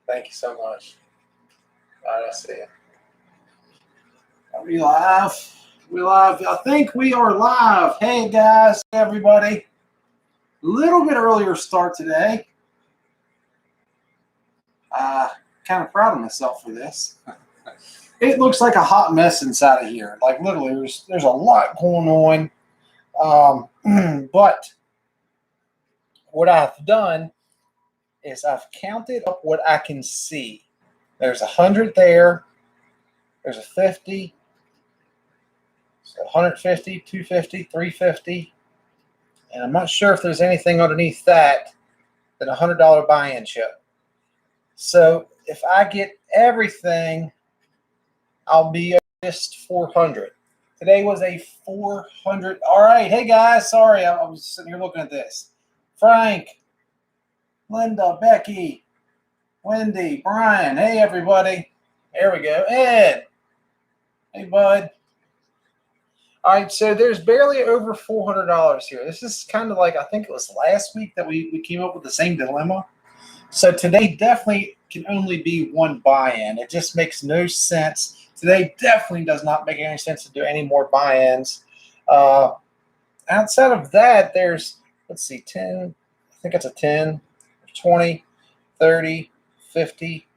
Thank you so much. All right, I see it. Are we live? We live. I think we are live. Hey guys, everybody. A little bit earlier start today. Kind of proud of myself for this. It looks like a hot mess inside of here. Like literally, there's a lot going on. But what I've done is I've counted up what I can see. There's 100 there. There's a 50. So 150, 250, 350. And I'm not sure if there's anything underneath that than a $100 buy-in show. So if I get everything, I'll be just 400. Today was a 400. All right. Hey, guys. Sorry, I was sitting here looking at this. Frank, Linda, Becky, Wendy, Brian. Hey, everybody. There we go. Ed. Hey, bud. All right, so there's barely over $400 here. This is kind of like, I think it was last week that we came up with the same dilemma. So today definitely can only be one buy-in. It just makes no sense. Today definitely does not make any sense to do any more buy-ins. Outside of that, there's, let's see, 10. I think it's a 10, 20, 30, 50,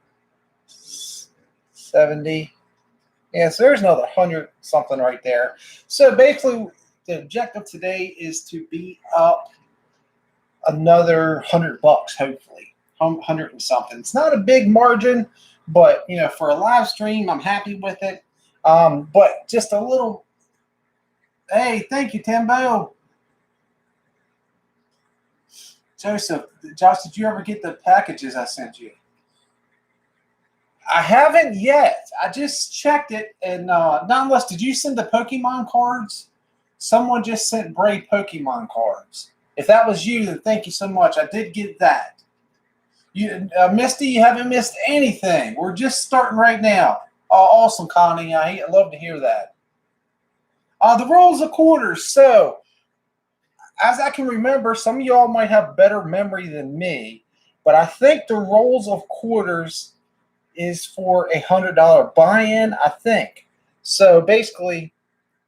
70. Yeah, so there's another 100 something right there. So basically, the objective today is to be up another $100, hopefully, 100 and something. It's not a big margin, but you know, for a live stream, I'm happy with it. But just a little. Hey, thank you, Timbo. Joseph, Josh, did you ever get the packages I sent you? I haven't yet. I just checked it, and not unless, did you send the Pokemon cards? Someone just sent Bray Pokemon cards. If that was you, then thank you so much. I did get that. You, Misty, you haven't missed anything. We're just starting right now. Oh, awesome, Connie. I love to hear that. The rolls of quarters. So, as I can remember, some of y'all might have better memory than me, but I think the rolls of quarters is for a $100 buy-in, I think. So basically,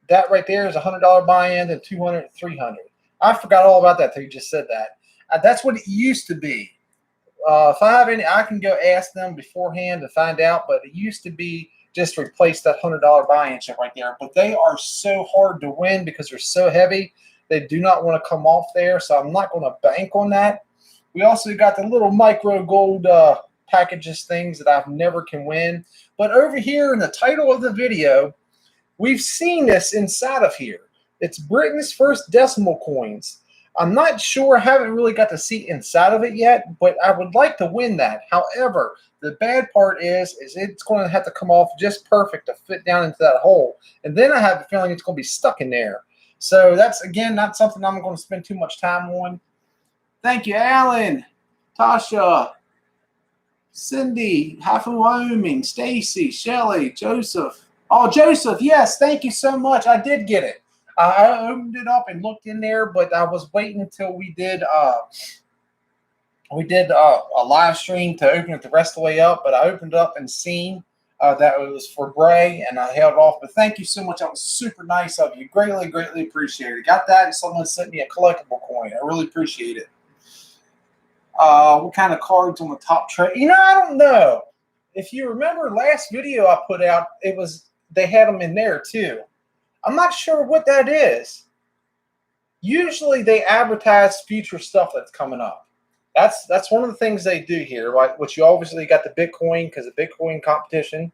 that right there is a $100 buy-in, and 200, 300. I forgot all about that till you just said that. That's what it used to be. If I have any, I can go ask them beforehand to find out, but it used to be just replace that $100 buy-in chip right there. But they are so hard to win because they're so heavy. They do not want to come off there, so I'm not going to bank on that. We also got the little micro gold packages things that I've never can win. But over here in the title of the video, we've seen this inside of here. It's Britain's first decimal coins. I'm not sure, I haven't really got to see inside of it yet, but I would like to win that. However, the bad part is it's going to have to come off just perfect to fit down into that hole. And then I have a feeling it's going to be stuck in there. So that's, again, not something I'm going to spend too much time on. Thank you, Alan, Tasha, Cindy, Haifa, Wyoming, Stacy, Shelly, Joseph. Oh, Joseph, yes, thank you so much. I did get it. I opened it up and looked in there, but I was waiting until we did a live stream to open it the rest of the way up. But I opened it up and seen that it was for Bray, and I held off. But thank you so much. That was super nice of you. Greatly, greatly appreciated. Got that, and someone sent me a collectible coin. I really appreciate it. What kind of cards on the top tray? You know, I don't know. If you remember last video I put out, they had them in there too. I'm not sure what that is. Usually they advertise future stuff that's coming up. That's one of the things they do here, right? Which you obviously got the Bitcoin because of Bitcoin competition.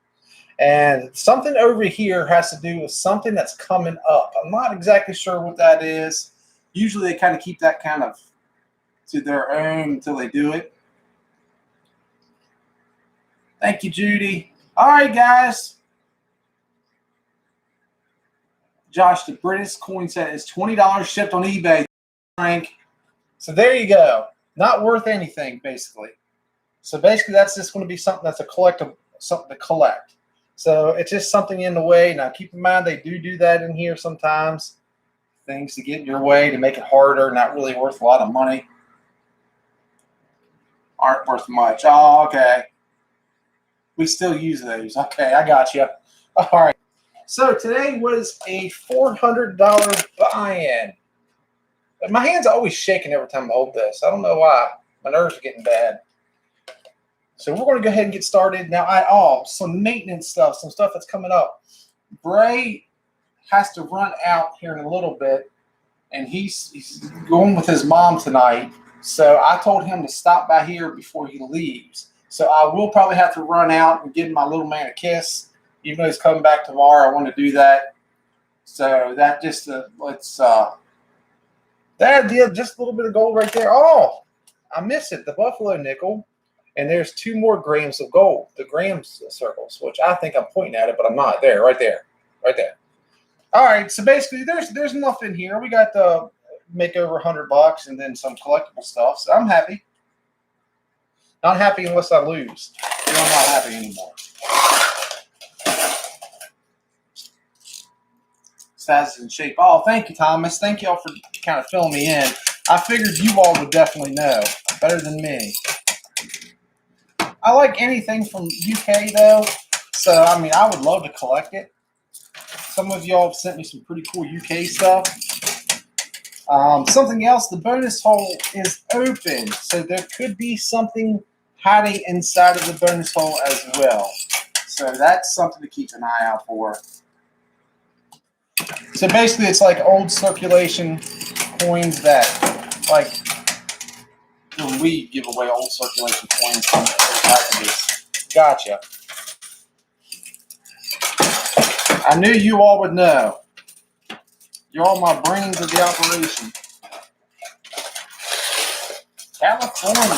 And something over here has to do with something that's coming up. I'm not exactly sure what that is. Usually they kind of keep that kind of to their own until they do it. Thank you, Judy. All right, guys. Josh, the British coin set is $20 shipped on eBay, Frank. So there you go. Not worth anything, basically. So basically, that's just going to be something that's a collectible, something to collect. So it's just something in the way. Now, keep in mind, they do that in here sometimes. Things to get in your way to make it harder, not really worth a lot of money. Aren't worth much. Oh, okay. We still use those. Okay, I got you. All right. So today was a $400 buy-in. My hand's always shaking every time I hold this. I don't know why. My nerves are getting bad. So we're going to go ahead and get started. Now, some maintenance stuff, some stuff that's coming up. Bray has to run out here in a little bit, and he's going with his mom tonight. So I told him to stop by here before he leaves. So I will probably have to run out and give my little man a kiss. Even though he's coming back tomorrow, I want to do that. So that just that did just a little bit of gold right there. Oh, I missed it. The buffalo nickel. And there's 2 more grams of gold, the grams circles, which I think I'm pointing at it, but I'm not. There, right there, right there. All right, so basically there's enough in here. We got the make over $100 and then some collectible stuff. So I'm happy. Not happy unless I lose. Then I'm not happy anymore. Stats in shape. Oh, thank you, Thomas. Thank you all for kind of filling me in. I figured you all would definitely know better than me. I like anything from UK though, so I mean I would love to collect it. Some of y'all have sent me some pretty cool UK stuff. Something else, the bonus hole is open, so there could be something hiding inside of the bonus hole as well. So that's something to keep an eye out for. So basically it's like old circulation coins that, like, when we give away old circulation coins from those packages. Gotcha. I knew you all would know. You're all my brains of the operation. California.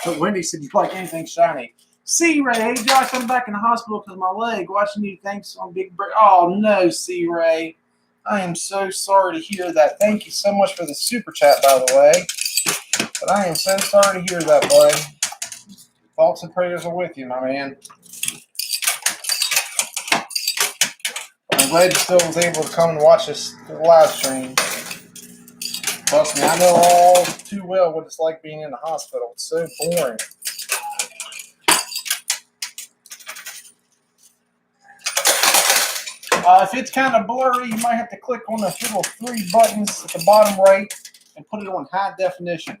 But Wendy said you like anything shiny. C-Ray, hey Josh, I'm back in the hospital because of my leg. Watching you, thanks on Big Break. Oh no, C-Ray. I am so sorry to hear that. Thank you so much for the super chat, by the way. But I am so sorry to hear that, bud. Thoughts and prayers are with you, my man. I'm glad you still was able to come and watch this live stream. Trust me, I know all too well what it's like being in the hospital. It's so boring. If it's kind of blurry, you might have to click on the little 3 buttons at the bottom right and put it on high definition.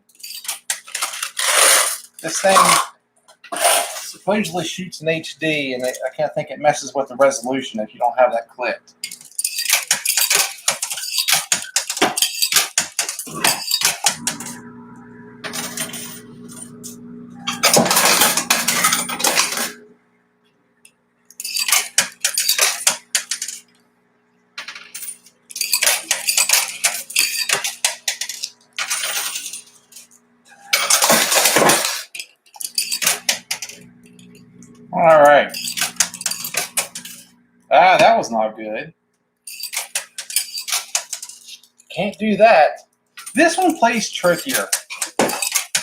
This thing supposedly shoots in HD, and I can't think it messes with the resolution if you don't have that clicked. All right. That was not good. Can't do that. This one plays trickier.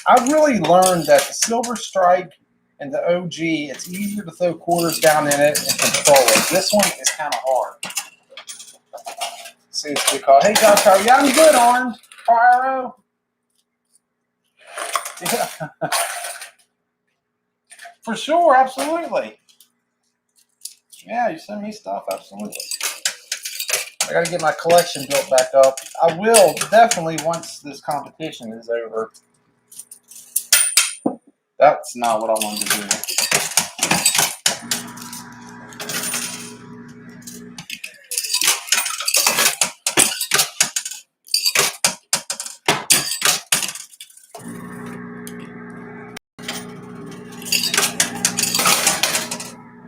I've really learned that the Silver Strike and the OG, it's easier to throw quarters down in it and control it. This one is kind of hard. Let's see what we call. Hey, Josh, how are you? I'm good, Orange. Pyro. Yeah. For sure, absolutely. Yeah, you send me stuff, absolutely. I got to get my collection built back up. I will definitely once this competition is over. That's not what I wanted to do.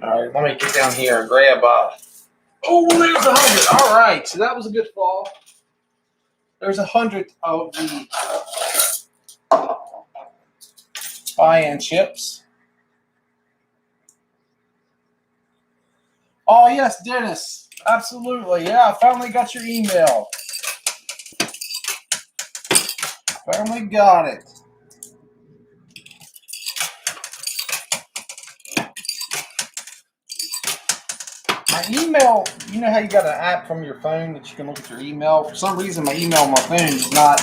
All right, let me get down here and grab oh, there's 100. All right, so that was a good fall. There's 100 of the buy-in chips. Oh, yes, Dennis. Absolutely. Yeah, I finally got your email. Finally got it. My email, you know how you got an app from your phone that you can look at your email? For some reason, my email on my phone is not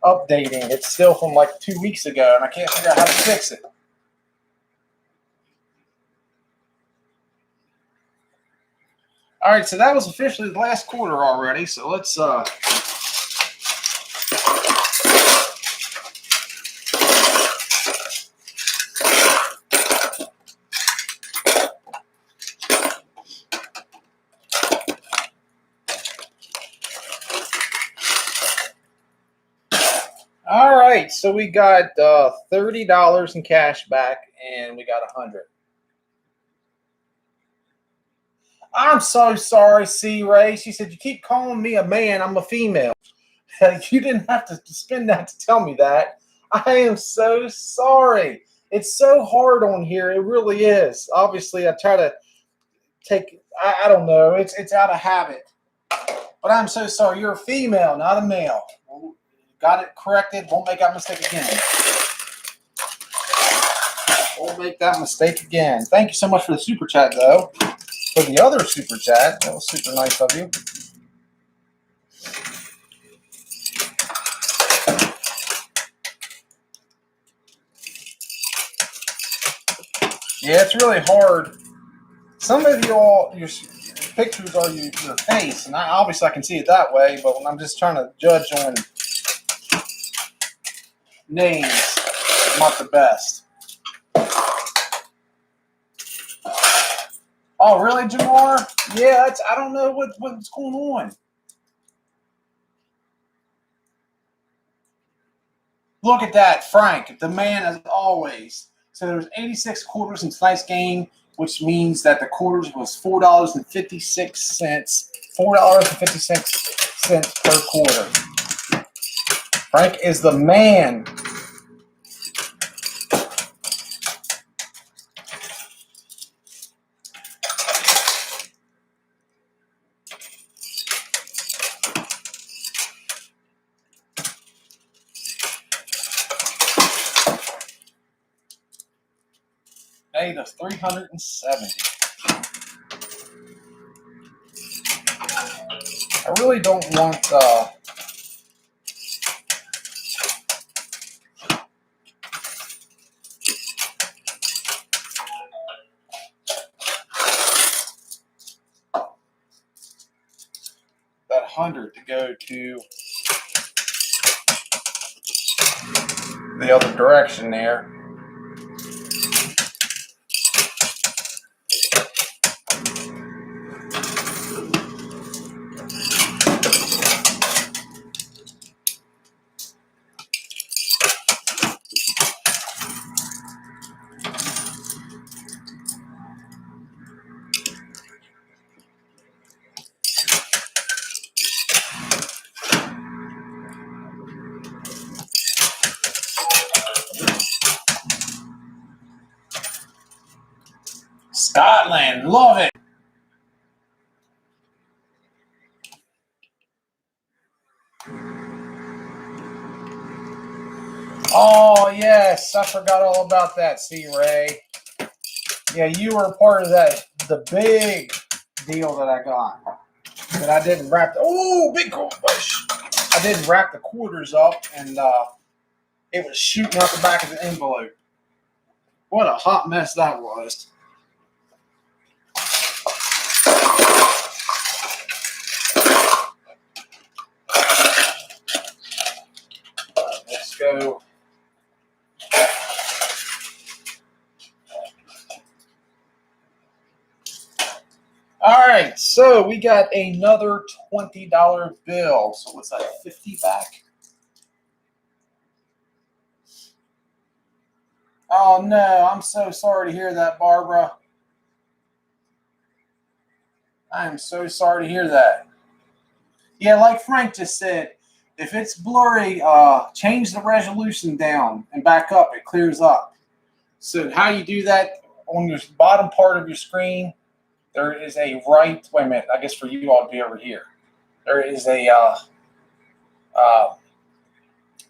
updating. It's still from like 2 weeks ago, and I can't figure out how to fix it. All right, so that was officially the last quarter already. So let's all right, so we got $30 in cash back, and we got 100. I'm so sorry, C. Ray. She said, you keep calling me a man. I'm a female. You didn't have to spend that to tell me that. I am so sorry. It's so hard on here. It really is. Obviously, I try to take, I don't know. It's out of habit. But I'm so sorry. You're a female, not a male. Got it corrected. Won't make that mistake again. Won't make that mistake again. Thank you so much for the super chat, though. For the other super chat. That was super nice of you. Yeah, it's really hard. Some of y'all, your pictures are your face, and obviously I can see it that way, but when I'm just trying to judge on names, I'm not the best. Oh, really, Jamar? Yeah, I don't know what's going on. Look at that, Frank, the man as always. So there's 86 quarters in tonight's game, which means that the quarters was $4.56. $4.56 per quarter. Frank is the man. Hey, that's 370. I really don't want that 100 to go to the other direction there. Scotland, love it. Oh, yes, I forgot all about that, C. Ray. Yeah, you were a part of that, the big deal that I got. That I didn't wrap. Big push. I didn't wrap the quarters up, and it was shooting out the back of the envelope. What a hot mess that was. Let's go. All right, so we got another $20 bill. So what's that, 50 back? Oh, no, I'm so sorry to hear that, Barbara. I am so sorry to hear that. Yeah, like Frank just said, if it's blurry, change the resolution down and back up. It clears up. So how you do that, on your bottom part of your screen, there is a right, wait a minute, I guess for you all to be over here. There is a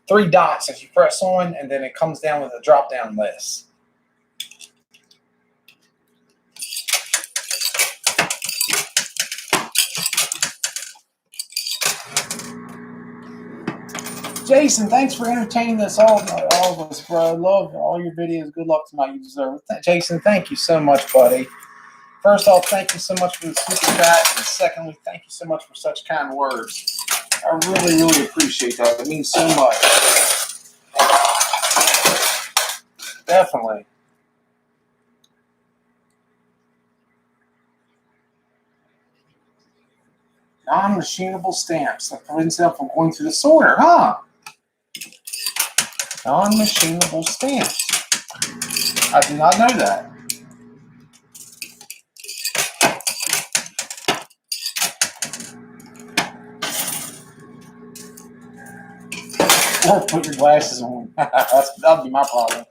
3 dots that you press on, and then it comes down with a drop-down list. Jason, thanks for entertaining us all of us, bro. Love all your videos. Good luck tonight. You deserve it. Jason, thank you so much, buddy. First off, thank you so much for the super chat. And secondly, thank you so much for such kind words. I really, really appreciate that. It means so much. Definitely. Non-machinable stamps that prevents them from going through the sorter, huh? Non-machinable stamps. I did not know that. Or put your glasses on. That'd be my problem.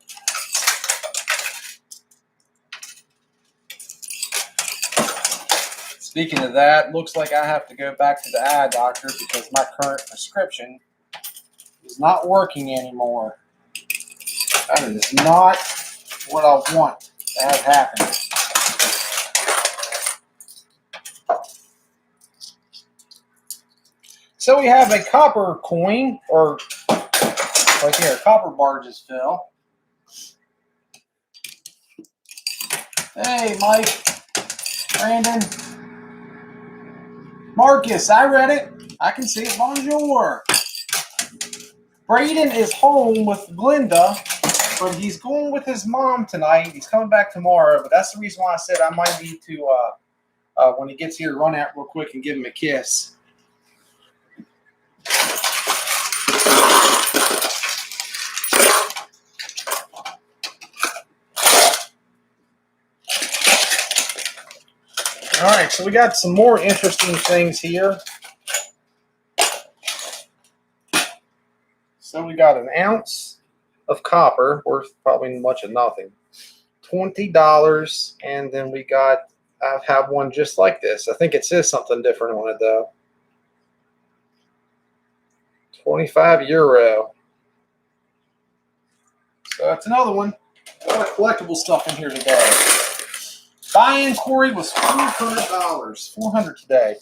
Speaking of that, looks like I have to go back to the eye doctor because my current prescription is not working anymore. That is not what I want to have happen. So we have a copper coin, or right here, copper barges fill. Hey, Mike, Brandon, Marcus, I read it. I can see it. Bonjour. Braden is home with Glinda, but he's going with his mom tonight. He's coming back tomorrow, but that's the reason why I said I might need to, when he gets here, run out real quick and give him a kiss. All right, so we got some more interesting things here. So we got an ounce of copper, worth probably much of nothing, $20, and then we got, I have one just like this. I think it says something different on it though. 25 euro. So that's another one. A lot of collectible stuff in here today. Buy inquiry was $400, $400 today.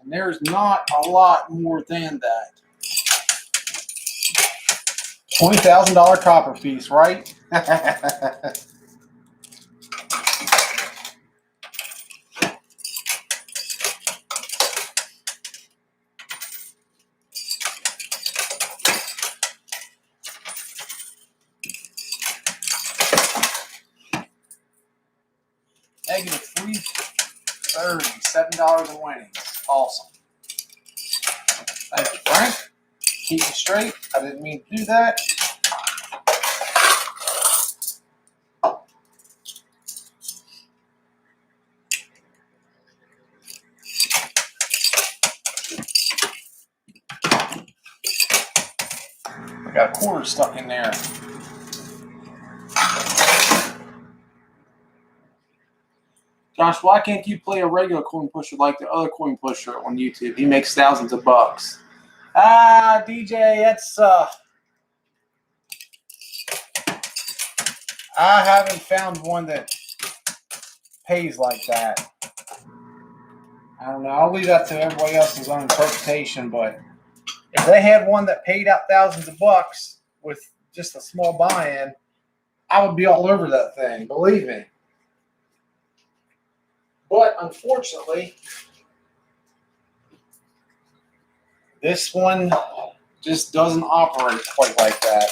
And there's not a lot more than that. $20,000 copper piece, right? Negative 330, $7 in winnings. Awesome. Thank you, Frank. Keep it straight. I didn't mean to do that. I got a quarter stuck in there. Josh, why can't you play a regular coin pusher like the other coin pusher on YouTube? He makes thousands of bucks. Ah, DJ, that's I haven't found one that pays like that. I don't know. I'll leave that to everybody else's own interpretation, but if they had one that paid out thousands of bucks with just a small buy-in, I would be all over that thing, believe me. But unfortunately, this one just doesn't operate quite like that.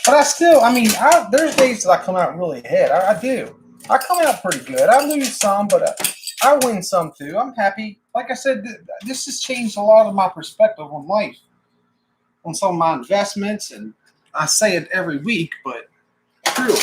But I mean, there's days that I come out really ahead. I do. I come out pretty good. I lose some, but I win some too. I'm happy. Like I said, this has changed a lot of my perspective on life, on some of my investments, and I say it every week, but true.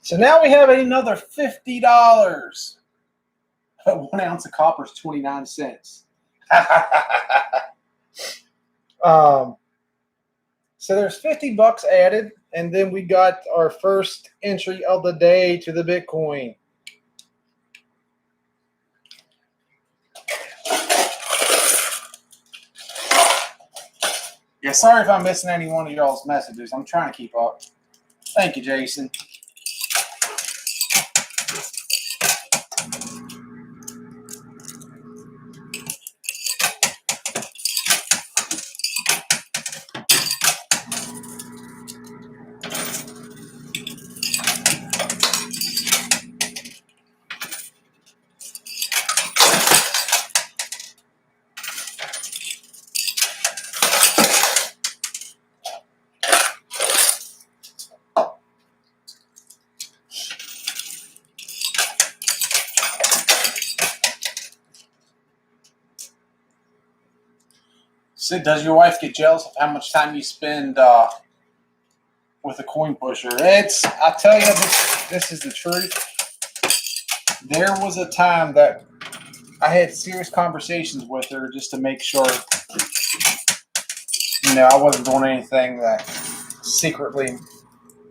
So now we have another $50. 1 ounce of copper is 29 cents. So there's $50 added, and then we got our first entry of the day to the Bitcoin. Yeah, sorry if I'm missing any one of y'all's messages. I'm trying to keep up. Thank you, Jason. So does your wife get jealous of how much time you spend with a coin pusher? I tell you, this is the truth. There was a time that I had serious conversations with her just to make sure, I wasn't doing anything that secretly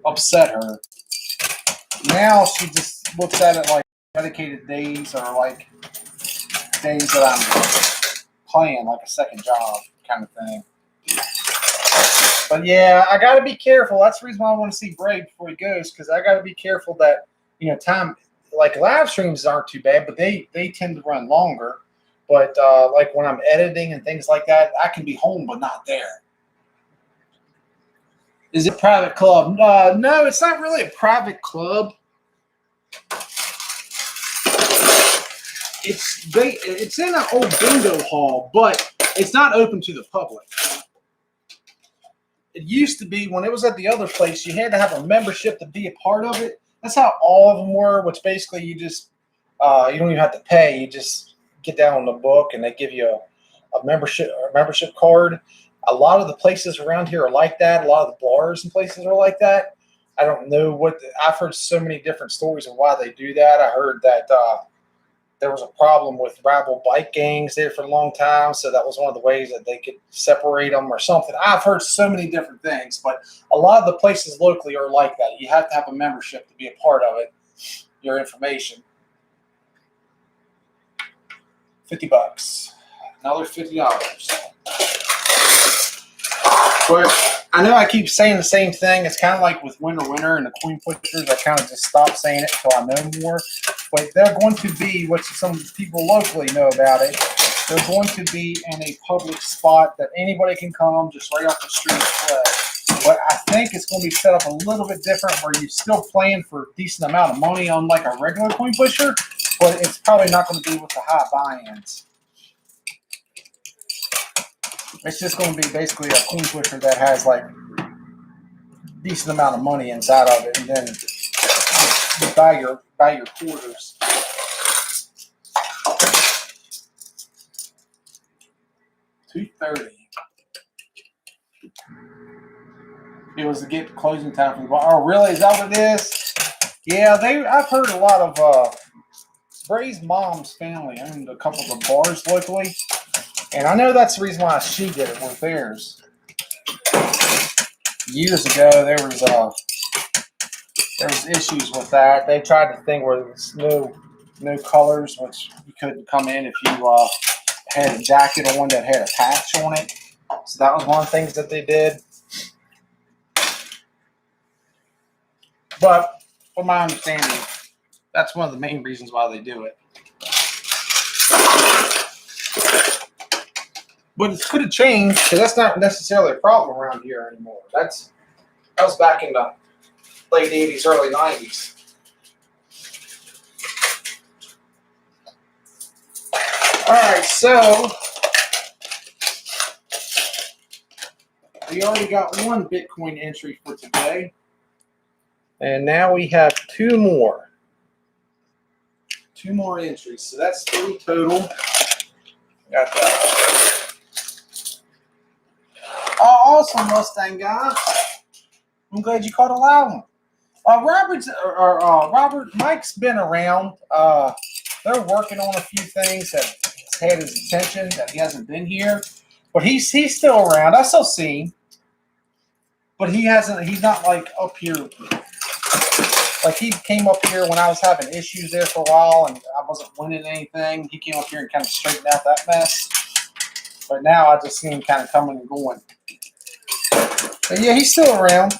upset her. Now she just looks at it like dedicated days, or like days that I'm playing, like a second job kind of thing. But yeah, I got to be careful. That's the reason why I want to see Brave before he goes, because I got to be careful that, time, like live streams aren't too bad, but they tend to run longer. But like when I'm editing and things like that, I can be home but not there. Is it a private club? No, it's not really a private club. It's in an old bingo hall, but it's not open to the public. It used to be, when it was at the other place, you had to have a membership to be a part of it. That's how all of them were, which basically you just, you don't even have to pay. You just get down on the book and they give you a membership card. A lot of the places around here are like that. A lot of the bars and places are like that. I don't know I've heard so many different stories of why they do that. I heard that there was a problem with rival bike gangs there for a long time, so that was one of the ways that they could separate them or something. I've heard so many different things, but a lot of the places locally are like that. You have to have a membership to be a part of it. Your information. $50. Another $50. But I know I keep saying the same thing. It's kind of like with winter and the coin pushers. I kind of just stopped saying it until I know more. But they're going to be, what some people locally know about it, they're going to be in a public spot that anybody can come just right off the street and play. But I think it's going to be set up a little bit different, where you're still playing for a decent amount of money on like a regular coin pusher, but it's probably not going to be with the high buy-ins. It's just going to be basically a coin pusher that has like a decent amount of money inside of it, and then you buy your quarters. $2.30. It was to get closing time for the bar. Oh, really? Is that what it is? Yeah, I've heard a lot of Bray's mom's family owned a couple of the bars locally, and I know that's the reason why she did it with theirs. Years ago, there was issues with that. They tried to think where there was no colors, which you couldn't come in if you had a jacket on that had a patch on it. So that was one of the things that they did. But from my understanding, that's one of the main reasons why they do it. But it could have changed, because that's not necessarily a problem around here anymore. That was back in the late 80s, early 90s. All right, so we already got one Bitcoin entry for today. And now we have two more. Two more entries. So that's 3 total. Got that. Oh, awesome, Mustang guy. I'm glad you caught a loud one. Robert, Mike's been around. They're working on a few things that has had his attention, that he hasn't been here. But he's still around. I still see him. But he's not like up here. Like he came up here when I was having issues there for a while and I wasn't winning anything. He came up here and kind of straightened out that mess. But now I just see him kind of coming and going. But yeah, he's still around.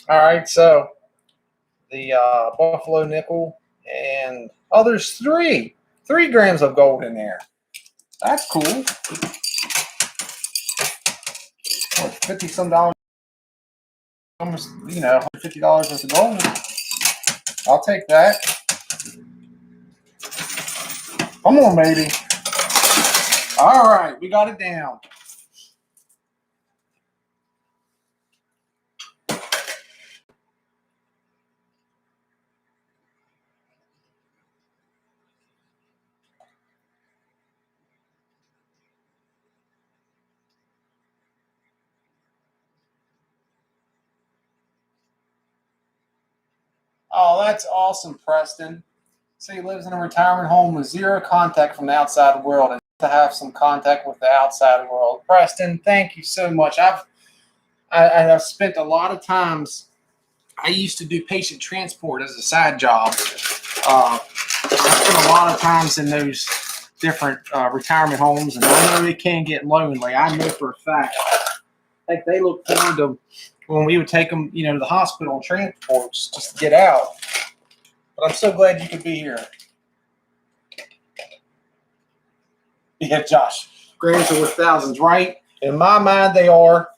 All right, so the Buffalo nickel, and there's 3 grams of gold in there. That's cool. $50-some, almost, $150 worth of gold. I'll take that. Come on, baby. All right, we got it down. Oh, that's awesome, Preston. So he lives in a retirement home with zero contact from the outside world and to have some contact with the outside world. Preston, thank you so much. I've spent a lot of times. I used to do patient transport as a side job. I spent a lot of times in those different retirement homes, and I know it can get lonely. I know for a fact. Like they look forward to when we would take them, to the hospital and transports just to get out. But I'm so glad you could be here. Yeah, Josh. Grams are worth thousands, right? In my mind, they are.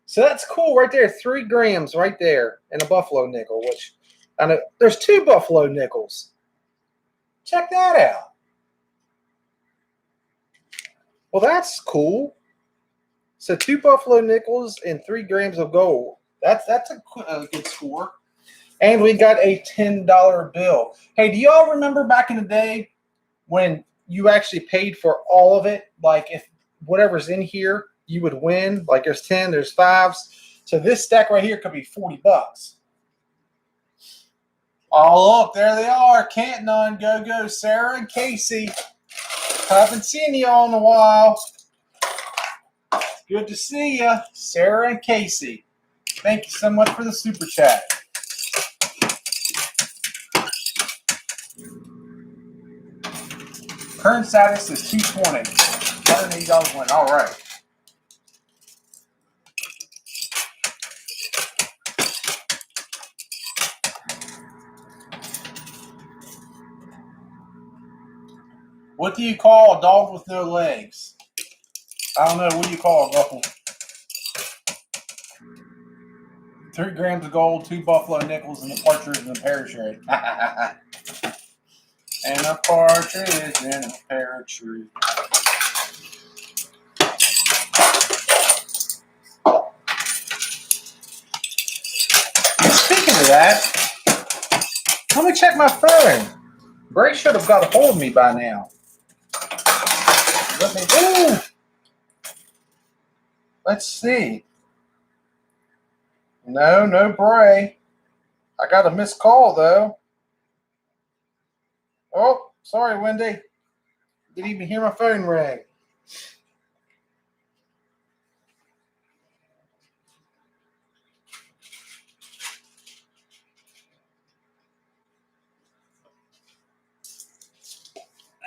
So that's cool right there. 3 grams right there and a buffalo nickel, which I know there's 2 buffalo nickels. Check that out. Well, that's cool. So 2 buffalo nickels and 3 grams of gold. That's a good score. And we got a $10 bill. Hey, do y'all remember back in the day when you actually paid for all of it? Like if whatever's in here, you would win. Like there's 10, there's 5s. So this stack right here could be $40. Oh, look, there they are. Canton on go, Sarah and Casey. Haven't seen y'all in a while. Good to see you, Sarah and Casey. Thank you so much for the super chat. Current status is 220. $180 win. All right. What do you call a dog with no legs? I don't know. What do you call a buffalo? 3 grams of gold, 2 buffalo nickels, and a partridge in a pear tree. And a partridge in a pear tree. Speaking of that, let me check my phone. Bray should have got a hold of me by now. Let's see. No Bray. I got a missed call though. Oh, sorry, Wendy. Didn't even hear my phone ring.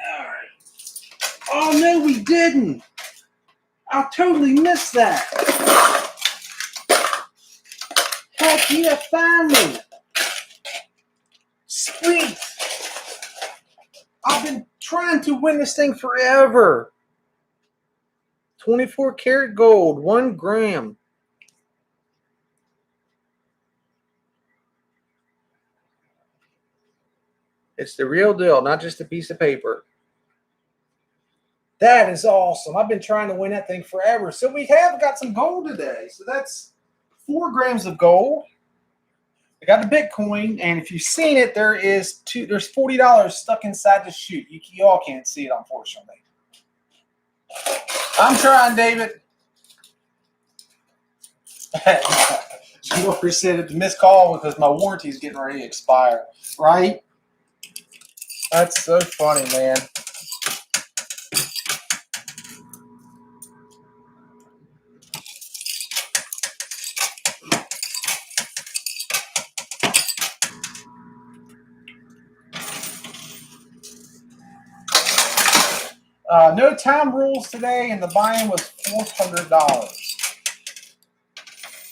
All right. Oh, no, we didn't. I totally missed that. Heck yeah, finally. Sweet. I've been trying to win this thing forever. 24 karat gold, 1 gram. It's the real deal, not just a piece of paper. That is awesome. I've been trying to win that thing forever. So we have got some gold today. So that's 4 grams of gold. I got the Bitcoin, and if you've seen it, there's $40 stuck inside the chute. You all can't see it, unfortunately. I'm trying, David. You said it's a missed call because my warranty is getting ready to expire, right? That's so funny, man. No time rules today, and the buy-in was $400.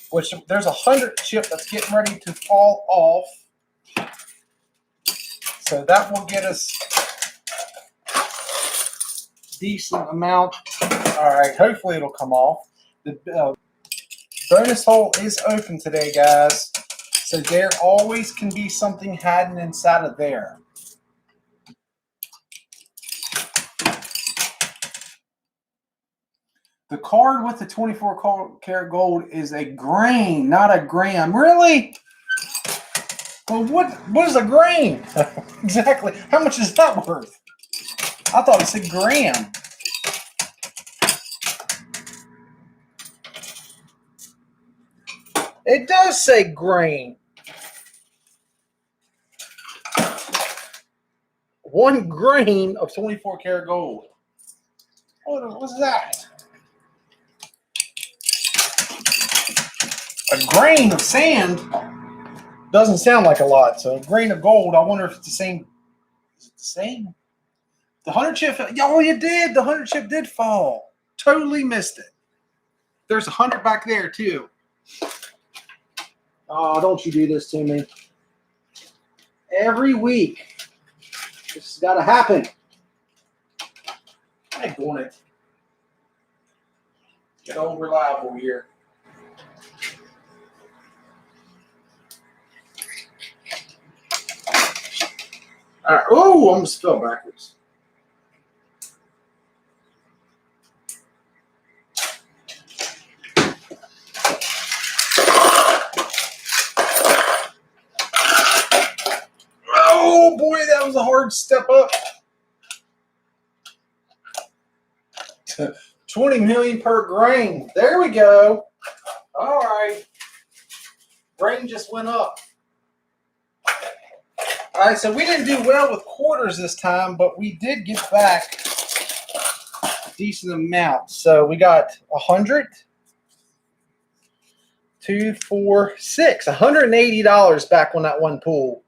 Which there's a 100 chip that's getting ready to fall off. So that will get us decent amount. All right, hopefully it'll come off. The bonus hole is open today, guys. So there always can be something hiding inside of there. The card with the 24 karat gold is a grain, not a gram. Really? Well, what is a grain? Exactly. How much is that worth? I thought it said gram. It does say grain. 1 grain of 24 karat gold. What's that? A grain of sand doesn't sound like a lot. So a grain of gold, I wonder if it's the same. Is it the same? The 100 chip, oh, you did. The 100 chip did fall. Totally missed it. There's 100 back there too. Oh, don't you do this to me. Every week. This has got to happen. I want it. Get all reliable here. All right. Oh, I almost fell backwards. Oh boy, that was a hard step up. 20 million per grain. There we go. All right. Grain just went up. All right, so we didn't do well with quarters this time, but we did get back a decent amount. So we got 100, 2, 4, 6, $180 back on that one pool.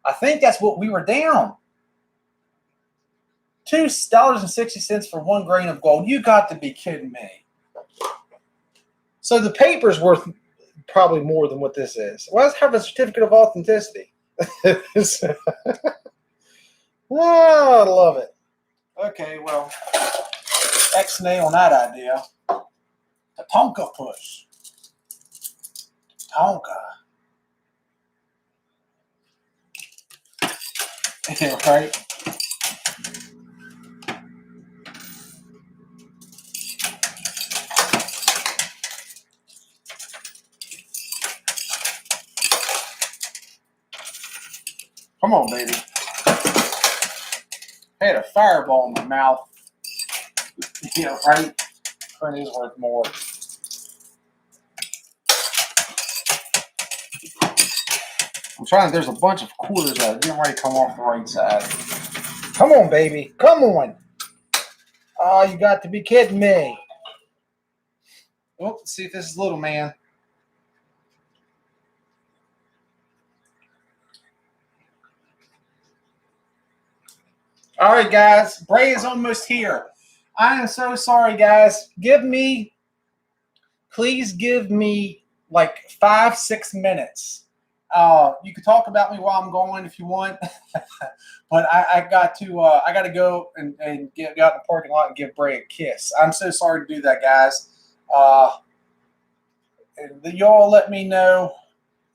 I think that's what we were down. $2.60 for 1 grain of gold. You got to be kidding me. So the paper's worth probably more than what this is. Well, let's have a certificate of authenticity. Oh, I love it. Okay, well, X-nay on that idea. The Tonka push. Tonka. Yeah, right? Come on, baby. I had a fireball in my mouth. Yeah, right? Print is worth more. I'm trying, there's a bunch of quarters that are getting ready to come off the right side. Come on, baby. Come on. Oh, you got to be kidding me. Oh, let's see if this is little man. All right, guys. Bray is almost here. I am so sorry, guys. Please give me like 5-6 minutes. You can talk about me while I'm going if you want, but I got to go and get out in the parking lot and give Bray a kiss. I'm so sorry to do that, guys. Y'all let me know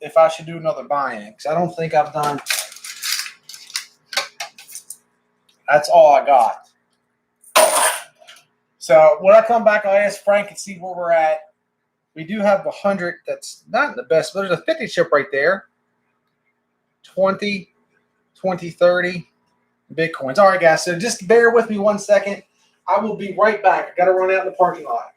if I should do another buy-in, because I don't think I've done. That's all I got. So when I come back, I'll ask Frank and see where we're at. We do have the 100 that's not the best, but there's a 50 chip right there. 20, 20, 30 Bitcoins. All right, guys, so just bear with me 1 second. I will be right back. I got to run out in the parking lot.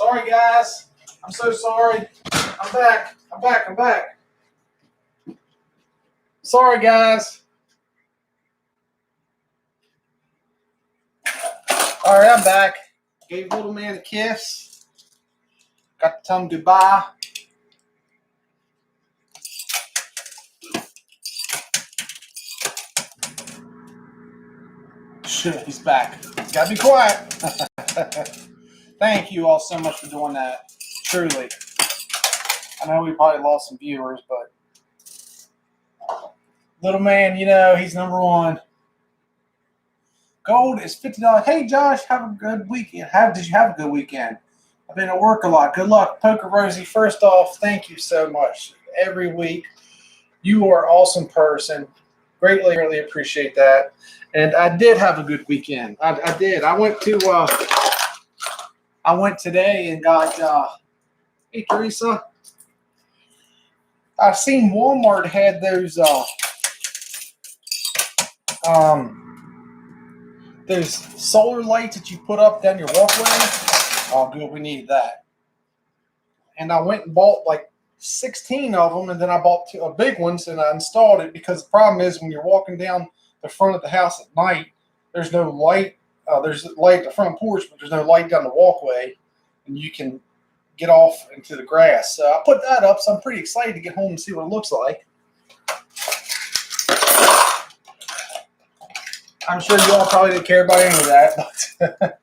Sorry, guys. I'm so sorry. I'm back. I'm back. Sorry, guys. All right, I'm back. Gave little man a kiss. Got to tell him goodbye. Shit, he's back. He's got to be quiet. Thank you all so much for doing that. Truly. I know we probably lost some viewers, but little man, you know, he's number one. Gold is $50. Hey, Josh, have a good weekend. Did you have a good weekend? I've been at work a lot. Good luck, Poker Rosie. First off, thank you so much. Every week, you are an awesome person. Greatly, really appreciate that. And I did have a good weekend. I did. I went today and got. Hey, Teresa. I've seen Walmart had those solar lights that you put up down your walkway. Oh, good, we need that. And I went and bought like 16 of them, and then I bought two big ones, and I installed it because the problem is when you're walking down the front of the house at night, there's no light. There's light at the front porch, but there's no light down the walkway, and you can get off into the grass. So I put that up, so I'm pretty excited to get home and see what it looks like. I'm sure you all probably didn't care about any of that, but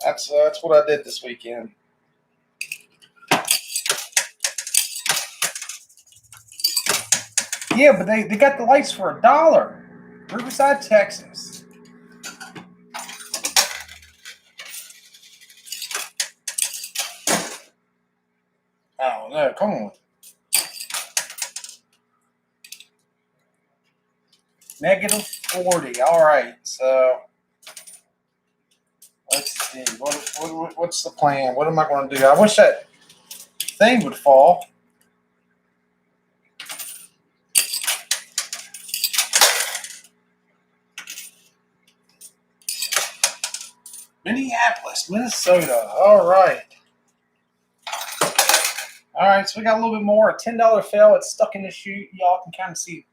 that's what I did this weekend. Yeah, but they got the lights for $1. Riverside, Texas. Oh no, come on. -40. All right, so let's see. What's the plan? What am I going to do? I wish that thing would fall. Minneapolis, Minnesota. All right. All right, so we got a little bit more. A $10 fail. It's stuck in the chute. Y'all can kind of see.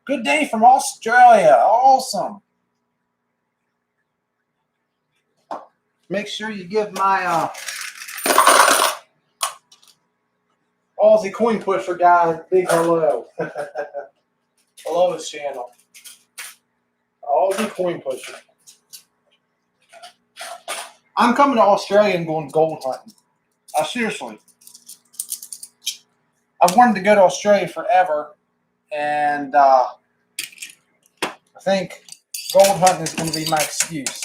Good day from Australia. Awesome. Make sure you give my Aussie coin pusher guy a big hello. I love his channel. Aussie coin pusher. I'm coming to Australia and going gold hunting. Seriously. I've wanted to go to Australia forever, and I think gold hunting is going to be my excuse.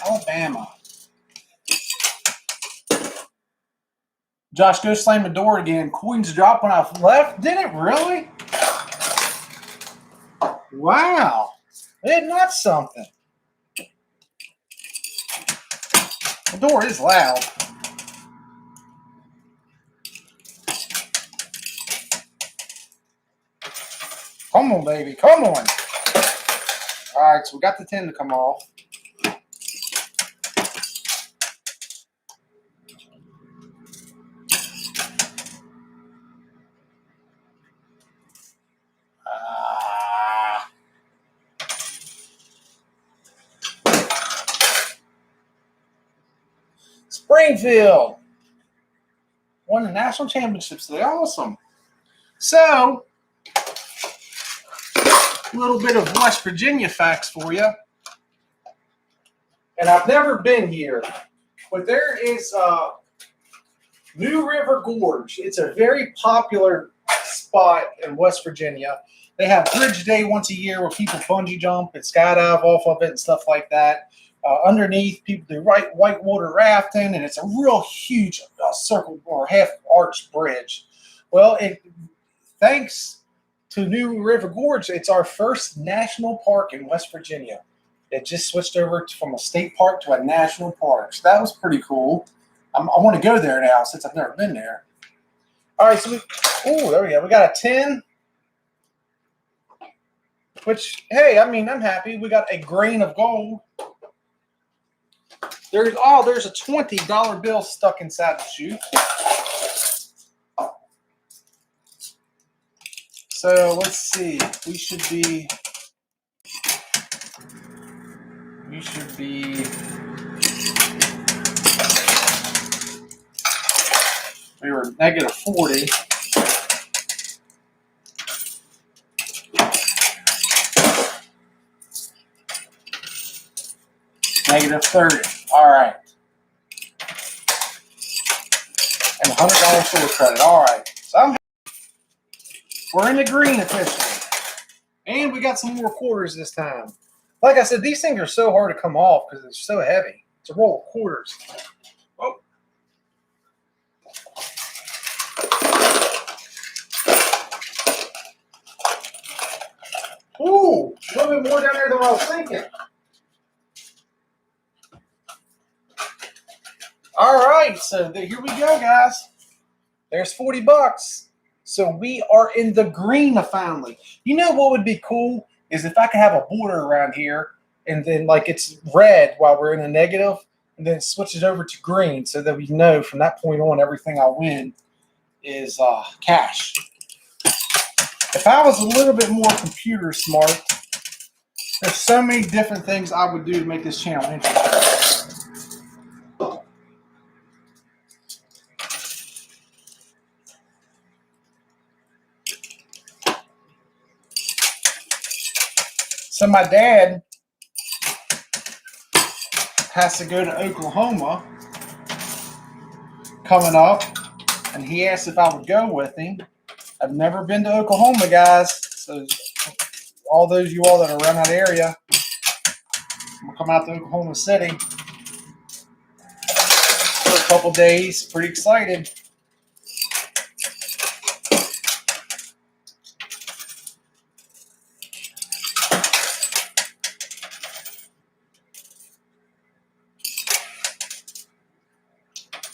Alabama. Josh, go slam the door again. Coins dropped when I left. Did it really? Wow. Isn't that something? The door is loud. Come on, baby. Come on. All right, so we got the 10 to come off. Springfield won the national championships today. Awesome. So, a little bit of West Virginia facts for you. And I've never been here, but there is New River Gorge. It's a very popular spot in West Virginia. They have Bridge Day once a year where people bungee jump and skydive off of it and stuff like that. Underneath, people do whitewater rafting, and it's a real huge circle or half-arched bridge. Well, thanks to New River Gorge, it's our first national park in West Virginia. It just switched over from a state park to a national park, so that was pretty cool. I want to go there now since I've never been there. All right, so there we go. We got a 10. Which, hey, I mean, I'm happy. We got a grain of gold. There's a $20 bill stuck inside the chute. So let's see. We should be. We were negative 40. Negative 30. All right. And $100 store credit. All right. So we're in the green officially. And we got some more quarters this time. Like I said, these things are so hard to come off because it's so heavy. It's a roll of quarters. Oh. Ooh, a little bit more down there than I was thinking. All right, so here we go, guys. There's 40 bucks. So we are in the green family. You know what would be cool is if I could have a border around here and then like it's red while we're in a negative and then it switches over to green so that we know from that point on everything I win is cash. If I was a little bit more computer smart, there's so many different things I would do to make this channel interesting. So my dad has to go to Oklahoma coming up, and he asked if I would go with him. I've never been to Oklahoma, guys. So all those you all that are around that area, I'm gonna come out to Oklahoma City for a couple days. Pretty excited.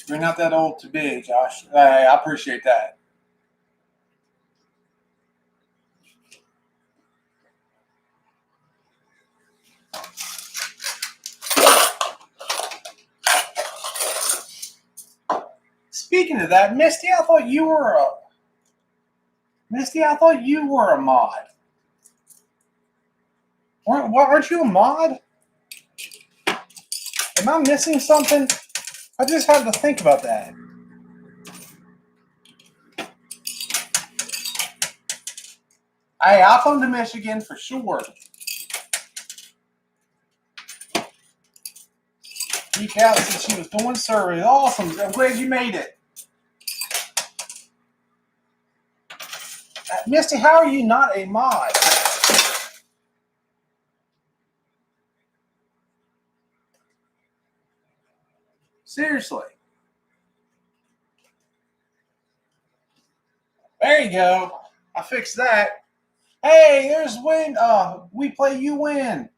You're not that old to be, Josh. I appreciate that. Speaking of that, Misty, I thought you were a mod. Aren't you a mod? Am I missing something? I just had to think about that. Hey, I'll come to Michigan for sure. Geek out since she was doing surveys. Awesome. I'm glad you made it. Misty, how are you not a mod? Seriously. There you go. I fixed that. Hey, there's Win. We Play You Win.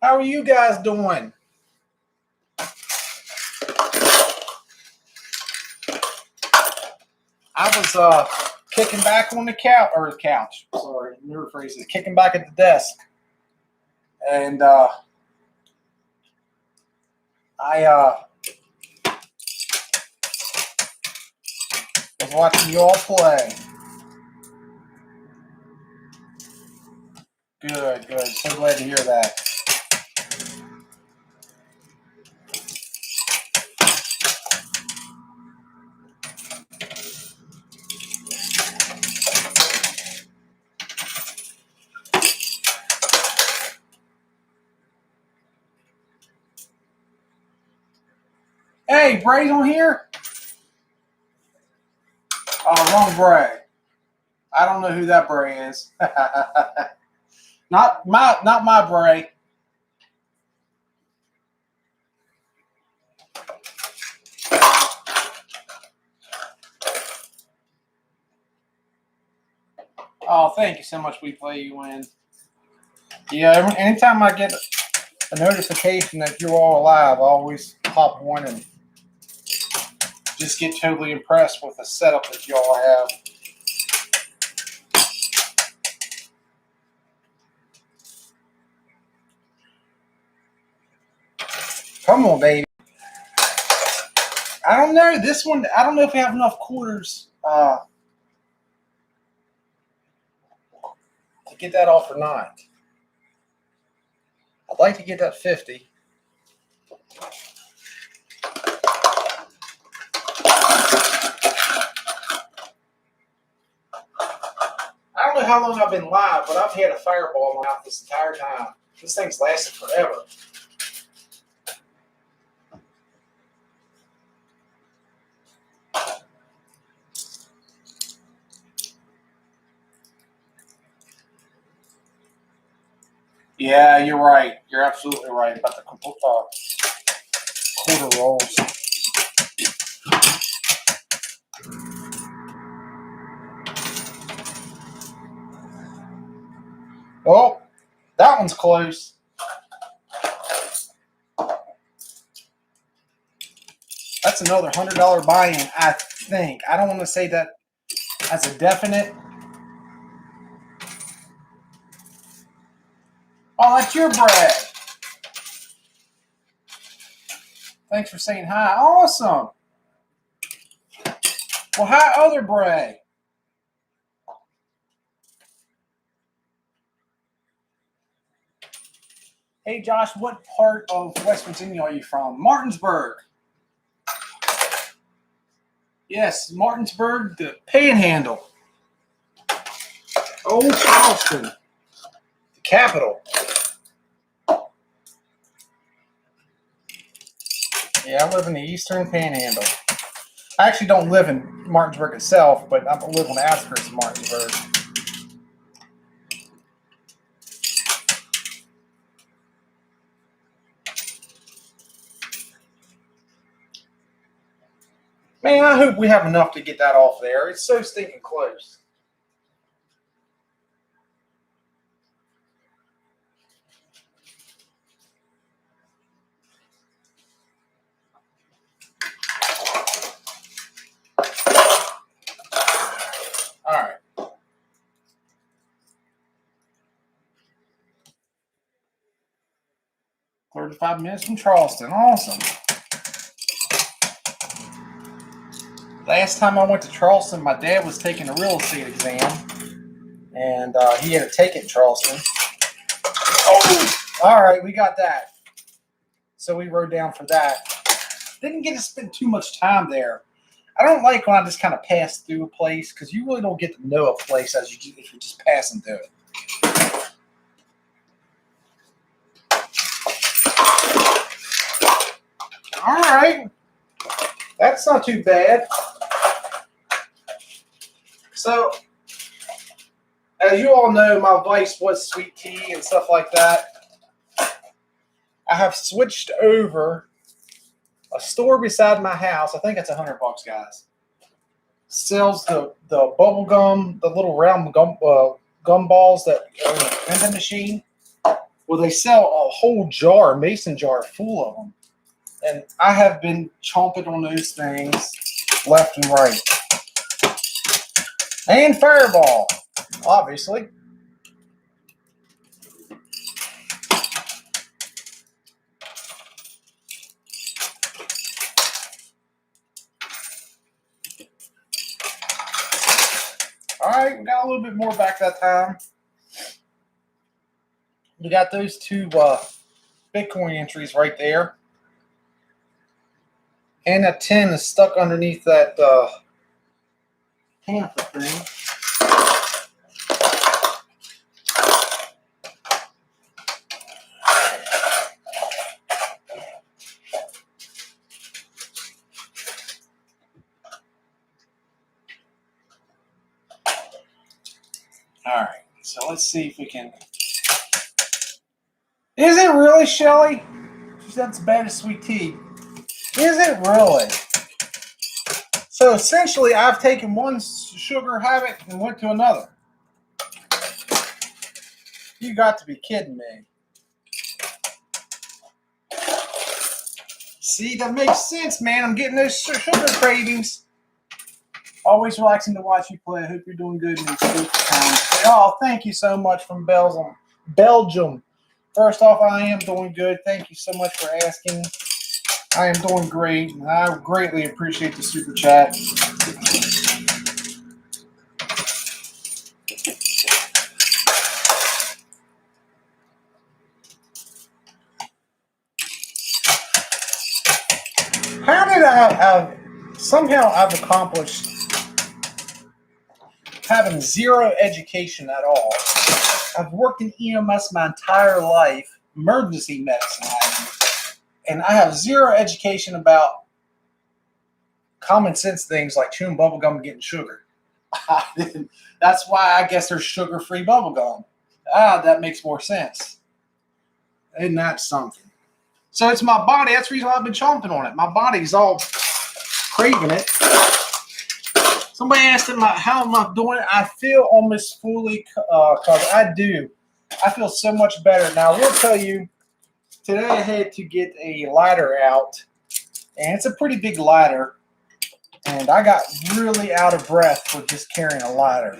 How are you guys doing? I was kicking back on the couch. Sorry, let me rephrase it. Kicking back at the desk. And I was watching you all play. Good. So glad to hear that. Hey, Bray's on here? Oh, wrong Bray. I don't know who that Bray is. Not my Bray. Oh, thank you so much. We Play You Win. Yeah, anytime I get a notification that you're all alive, I always pop one and just get totally impressed with the setup that you all have. Come on, baby. I don't know. This one, I don't know if we have enough quarters to get that off or not. I'd like to get that 50. I don't know how long I've been live, but I've had a fireball in my mouth this entire time. This thing's lasted forever. Yeah, you're right. You're absolutely right about the quarter rolls. Oh, that one's close. That's another $100 buy-in, I think. I don't want to say that as a definite. Oh, that's your Brad. Thanks for saying hi. Awesome. Well, hi, other Brad. Hey, Josh, what part of West Virginia are you from? Martinsburg. Yes, Martinsburg, the Panhandle. Old Charleston, the capital. Yeah, I live in the Eastern Panhandle. I actually don't live in Martinsburg itself, but I live on the outskirts of Martinsburg. Man, I hope we have enough to get that off there. It's so stinking close. All right. 35 minutes from Charleston. Awesome. Last time I went to Charleston, my dad was taking a real estate exam, and he had to take it in Charleston. Oh, all right, we got that. So we rode down for that. Didn't get to spend too much time there. I don't like when I just kind of pass through a place because you really don't get to know a place as if you're just passing through it. All right. That's not too bad. So, as you all know, my vice was sweet tea and stuff like that. I have switched over a store beside my house. I think it's $100, guys. Sells the bubble gum, the little round gum balls that are in the vending machine. Well, they sell a whole jar, mason jar, full of them. And I have been chomping on those things left and right. And Fireball, obviously. All right, we got a little bit more back that time. We got those two Bitcoin entries right there. And that 10 is stuck underneath that pamphlet thing. All right, so let's see if we can. Is it really, Shelly? She said it's bad as sweet tea. Is it really? So essentially, I've taken one sugar habit and went to another. You got to be kidding me. See, that makes sense, man. I'm getting those sugar cravings. Always relaxing to watch you play. I hope you're doing good in these spooky times. Oh, thank you so much from Belgium. First off, I am doing good. Thank you so much for asking. I am doing great. I greatly appreciate the super chat. How did I have somehow I've accomplished having zero education at all? I've worked in EMS my entire life, emergency medicine, and I have zero education about common sense things like chewing bubble gum and getting sugar. That's why I guess there's sugar-free bubble gum. That makes more sense. Isn't that something? So it's my body. That's the reason why I've been chomping on it. My body's all craving it. Somebody asked him, how am I doing? I feel almost fully covered. I do. I feel so much better. Now, I will tell you, today I had to get a lighter out, and it's a pretty big lighter, and I got really out of breath with just carrying a lighter.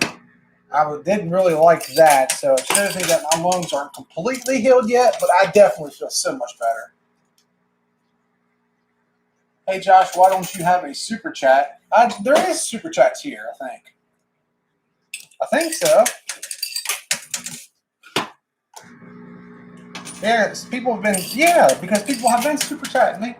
I didn't really like that, so it shows me that my lungs aren't completely healed yet, but I definitely feel so much better. Hey, Josh, why don't you have a super chat? There is super chats here, I think. I think so. Yeah, people have been, because people have been super chatting me.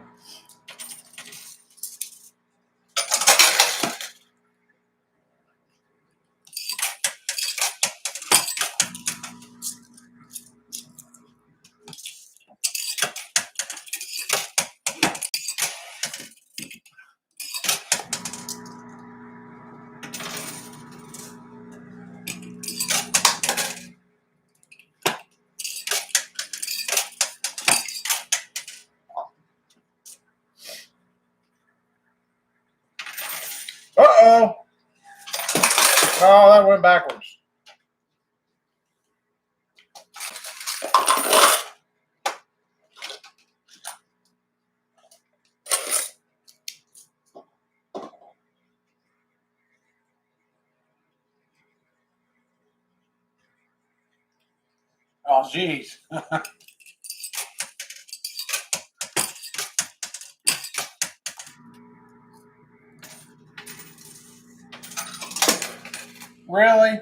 Uh-oh. Oh, that went backwards. Oh, geez. Really?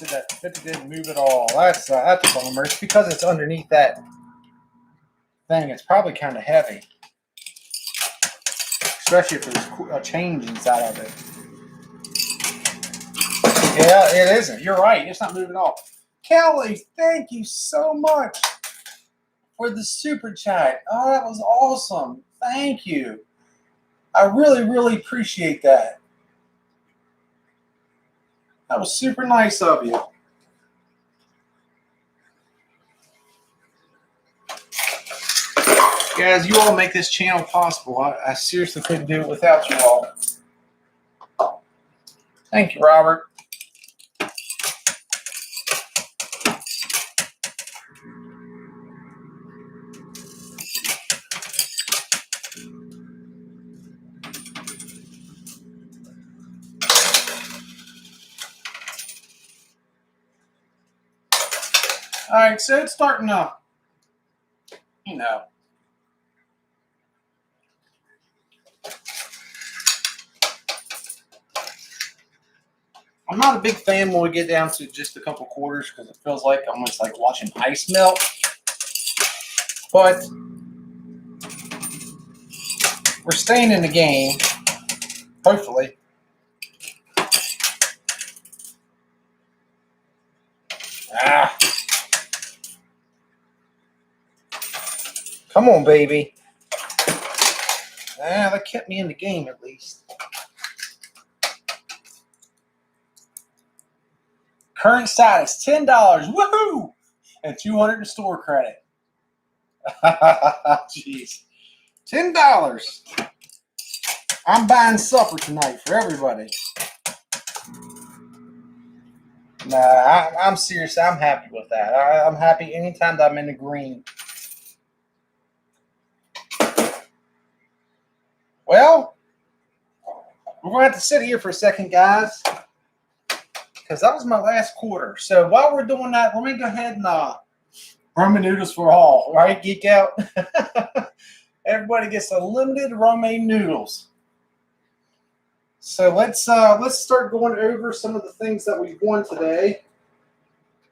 That didn't move at all. That's a bummer. It's because it's underneath that thing. It's probably kind of heavy, especially if there's a change inside of it. Yeah, it isn't. You're right. It's not moving at all. Kelly, thank you so much for the super chat. Oh, that was awesome. Thank you. I really, really appreciate that. That was super nice of you. Guys, you all make this channel possible. I seriously couldn't do it without you all. Thank you, Robert. All right, so it's starting to, I'm not a big fan when we get down to just a couple quarters because it feels like almost like watching ice melt. But we're staying in the game, hopefully. Come on, baby. That kept me in the game at least. Current status, $10. Woohoo! And 200 in store credit. Jeez. $10. I'm buying supper tonight for everybody. Nah, I'm serious. I'm happy with that. I'm happy anytime that I'm in the green. Well, we're going to have to sit here for a second, guys, because that was my last quarter. So while we're doing that, let me go ahead and Romaine noodles for all, right? Geek out. Everybody gets unlimited romaine noodles. So let's start going over some of the things that we've won today,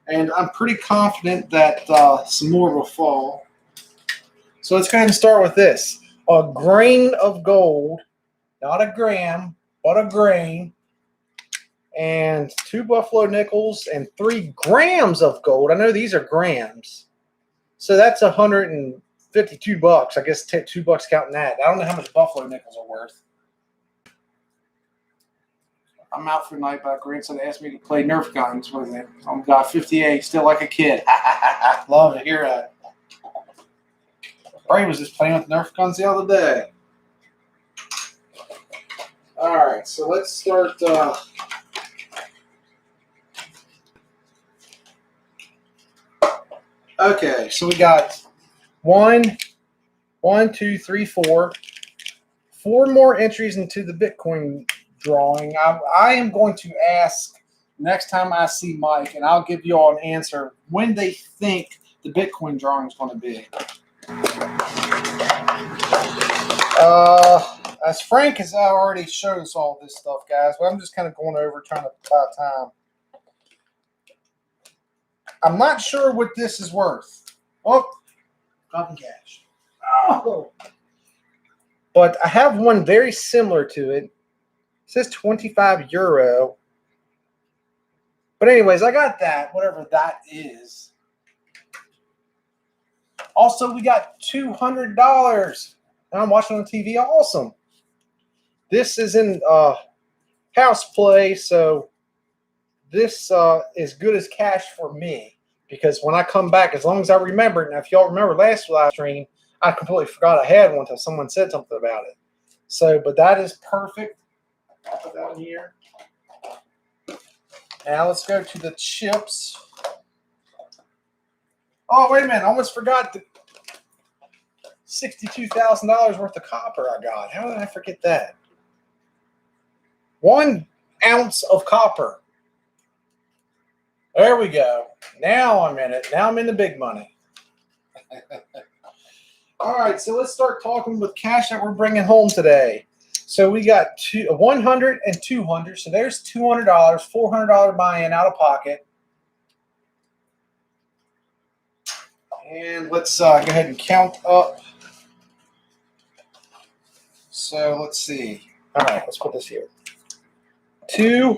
and I'm pretty confident that some more will fall. So let's go ahead and start with this: a grain of gold, not a gram, but a grain, and 2 buffalo nickels and 3 grams of gold. I know these are grams, so that's $152. I guess $2 counting that. I don't know how much buffalo nickels are worth. I'm out for the night. My grandson asked me to play Nerf guns with him. Oh God, 58, still like a kid. Love to hear that. Ray was just playing with Nerf guns the other day. All right, so let's start. Okay, so we got 1, 2, 3, 4. 4 more entries into the Bitcoin drawing. I am going to ask next time I see Mike, and I'll give you all an answer when they think the Bitcoin drawing is going to be. As Frank has already showed us all this stuff, guys, but I'm just kind of going over trying to buy time. I'm not sure what this is worth. Oh, dropping cash. Oh. But I have one very similar to it. It says 25 euro. But anyways, I got that, whatever that is. Also, we got $200. And I'm watching on TV. Awesome. This is in house play, so this is good as cash for me. Because when I come back, as long as I remember it, now if y'all remember last live stream, I completely forgot I had one until someone said something about it. So, but that is perfect. I'll put that in here. Now let's go to the chips. Oh, wait a minute. I almost forgot the $62,000 worth of copper I got. How did I forget that? 1 ounce of copper. There we go. Now I'm in it. Now I'm in the big money. All right, so let's start talking with cash that we're bringing home today. So we got 100 and 200. So there's $200, $400 buy-in out of pocket. And let's go ahead and count up. So let's see. All right, let's put this here. 2,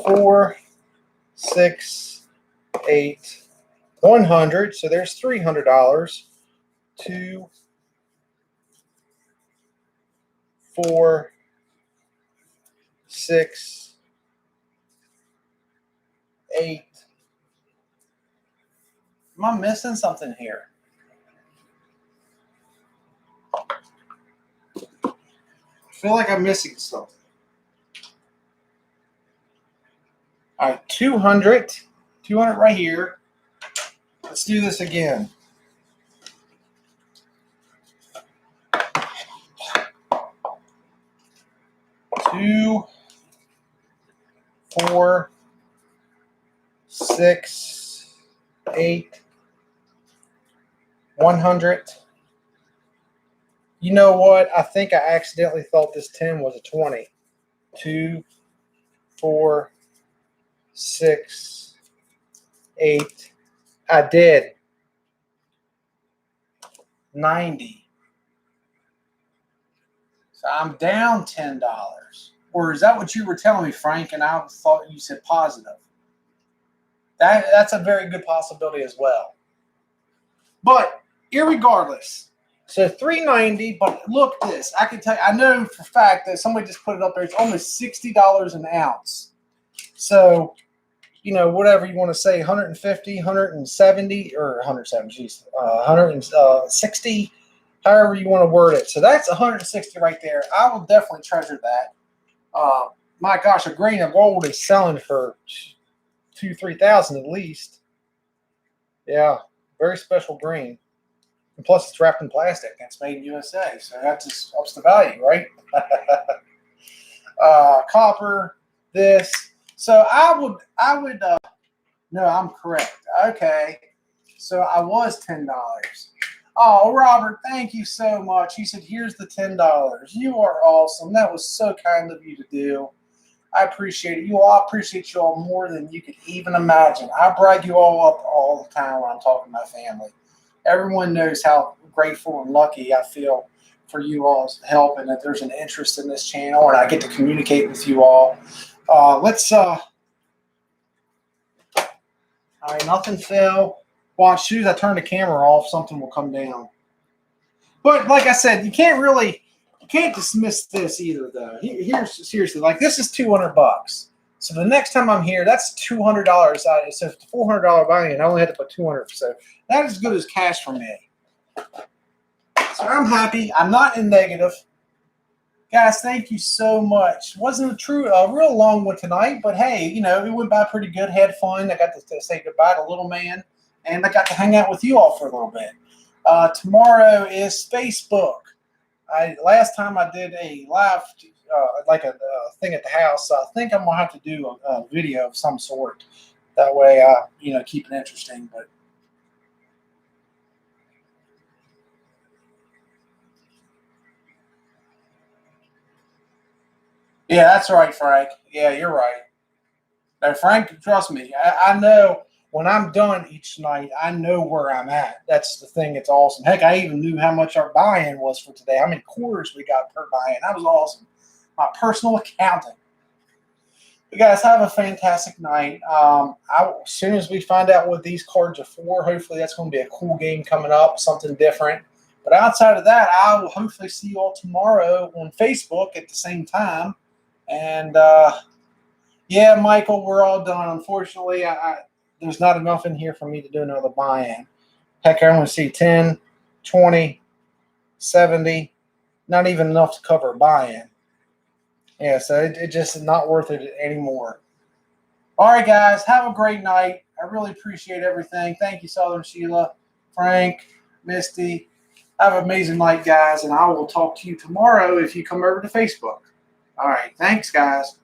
4, 6, 8, 100. So there's $300. 2, 4, 6, 8. Am I missing something here? I feel like I'm missing something. All right, 200 right here. Let's do this again. 2, 4, 6, 8, 100. You know what? I think I accidentally thought this 10 was a 20. 2, 4, 6, 8. I did. 90. So I'm down $10. Or is that what you were telling me, Frank? And I thought you said positive. That's a very good possibility as well. But irregardless, so 390. But look this, I can tell you, I know for a fact that somebody just put it up there. It's almost $60 an ounce. So, you know, whatever you want to say, 150, 170, or 170, geez, 160, however you want to word it. So that's 160 right there. I will definitely treasure that. My gosh, a grain of gold is selling for $2,000-3,000 at least. Yeah, very special grain. And plus, it's wrapped in plastic. It's made in USA, so that just ups the value, right? Copper, this. So I would. No, I'm correct. Okay. So I was $10. Oh, Robert, thank you so much. He said, here's the $10. You are awesome. That was so kind of you to do. I appreciate it. I appreciate you all more than you could even imagine. I brag you all up all the time when I'm talking to my family. Everyone knows how grateful and lucky I feel for you all's help and that there's an interest in this channel and I get to communicate with you all. All right, nothing fell. Watch, as soon as I turn the camera off, something will come down. But like I said, you can't dismiss this either, though. Here's seriously, like this is $200. So the next time I'm here, that's $200. So it's a $400 buy-in. I only had to put $200. So that is as good as cash for me. So I'm happy. I'm not in negative. Guys, thank you so much. Wasn't a real long one tonight, but hey, it went by pretty good. Had fun. I got to say goodbye to little man, and I got to hang out with you all for a little bit. Tomorrow is Facebook. Last time I did a live, thing at the house. So I think I'm gonna have to do a video of some sort. That way, keep it interesting. But yeah, that's right, Frank. Yeah, you're right. Now, Frank, trust me. I know when I'm done each night, I know where I'm at. That's the thing. It's awesome. Heck, I even knew how much our buy-in was for today. How many quarters we got per buy-in. That was awesome. My personal accounting. You guys have a fantastic night. As soon as we find out what these cards are for, hopefully that's going to be a cool game coming up, something different. But outside of that, I will hopefully see you all tomorrow on Facebook at the same time. And yeah, Michael, we're all done. Unfortunately, there's not enough in here for me to do another buy-in. Heck, I want to see 10, 20, 70, not even enough to cover a buy-in. Yeah, so it just not worth it anymore. All right, guys, have a great night. I really appreciate everything. Thank you, Southern Sheila, Frank, Misty. Have an amazing night, guys, and I will talk to you tomorrow if you come over to Facebook. All right, thanks, guys.